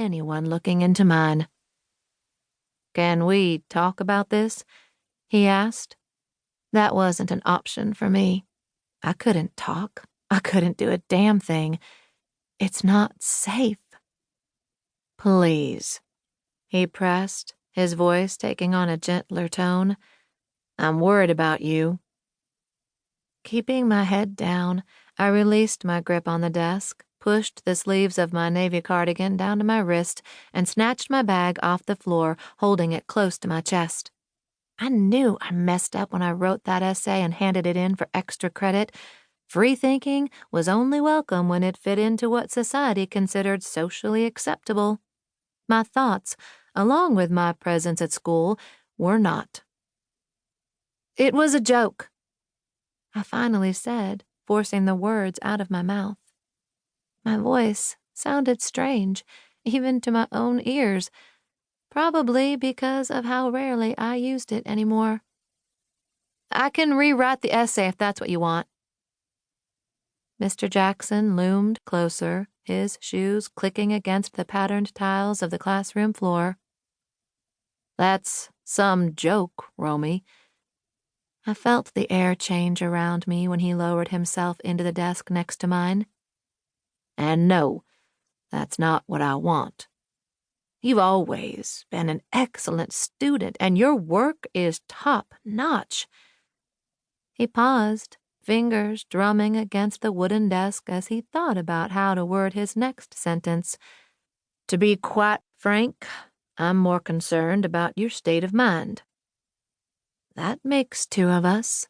anyone looking into mine. "Can we talk about this?" he asked. That wasn't an option for me. I couldn't talk. I couldn't do a damn thing. It's not safe. "Please," he pressed, his voice taking on a gentler tone. "I'm worried about you." Keeping my head down, I released my grip on the desk, pushed the sleeves of my navy cardigan down to my wrist, and snatched my bag off the floor, holding it close to my chest. I knew I messed up when I wrote that essay and handed it in for extra credit. Free thinking was only welcome when it fit into what society considered socially acceptable. My thoughts, along with my presence at school, were not. "It was a joke," I finally said, forcing the words out of my mouth. My voice sounded strange, even to my own ears, probably because of how rarely I used it anymore. "I can rewrite the essay if that's what you want." Mr. Jackson loomed closer, his shoes clicking against the patterned tiles of the classroom floor. "That's some joke, Romy." I felt the air change around me when he lowered himself into the desk next to mine. "And no, that's not what I want. You've always been an excellent student, and your work is top-notch." He paused, fingers drumming against the wooden desk as he thought about how to word his next sentence. "To be quite frank, I'm more concerned about your state of mind." That makes two of us.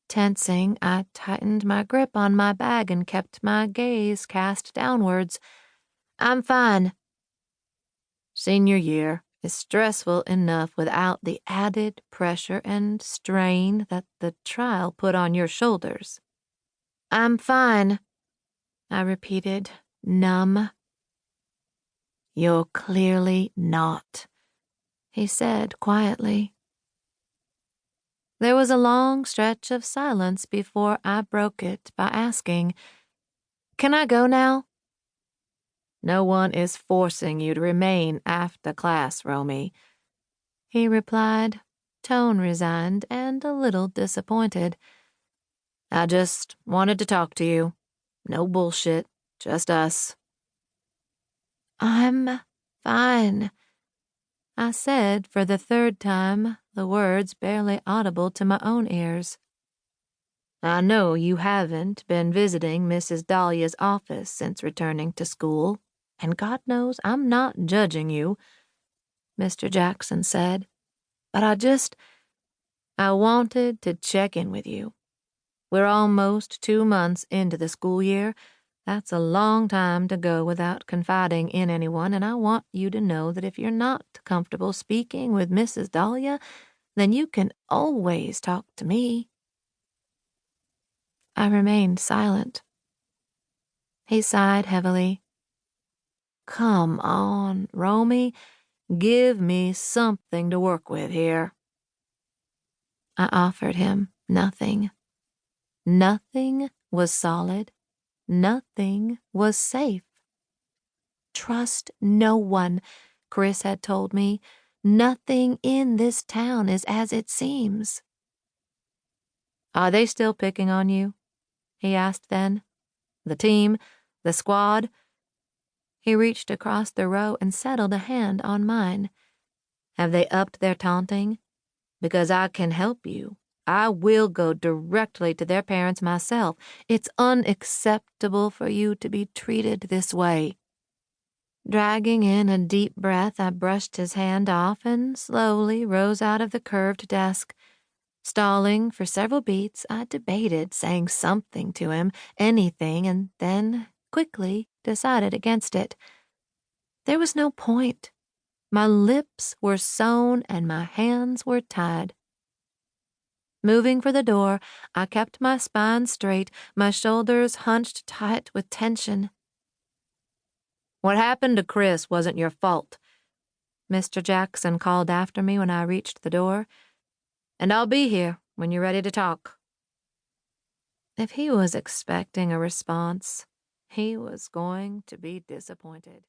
Tensing, I tightened my grip on my bag and kept my gaze cast downwards. "I'm fine." Senior year is stressful enough without the added pressure and strain that the trial put on your shoulders. "I'm fine," I repeated, numb. "You're clearly not," he said quietly. There was a long stretch of silence before I broke it by asking, "Can I go now?" "No one is forcing you to remain after class, Romy," he replied, tone resigned and a little disappointed. "I just wanted to talk to you. No bullshit, just us." "I'm fine," I said for the third time, the words barely audible to my own ears. "I know you haven't been visiting Mrs. Dahlia's office since returning to school, and God knows I'm not judging you," Mr. Jackson said, "but I wanted to check in with you. We're almost 2 months into the school year. That's a long time to go without confiding in anyone, and I want you to know that if you're not comfortable speaking with Mrs. Dahlia, then you can always talk to me." I remained silent. He sighed heavily. "Come on, Romy. Give me something to work with here." I offered him nothing. Nothing was solid. Nothing was safe. "Trust no one," Chris had told me. "Nothing in this town is as it seems." "Are they still picking on you?" he asked then. "The team? The squad?" He reached across the row and settled a hand on mine. "Have they upped their taunting? Because I can help you. I will go directly to their parents myself. It's unacceptable for you to be treated this way." Dragging in a deep breath, I brushed his hand off and slowly rose out of the curved desk. Stalling for several beats, I debated saying something to him, anything, and then quickly decided against it. There was no point. My lips were sewn and my hands were tied. Moving for the door, I kept my spine straight, my shoulders hunched tight with tension. "What happened to Chris wasn't your fault," Mr. Jackson called after me when I reached the door. "And I'll be here when you're ready to talk." If he was expecting a response, he was going to be disappointed.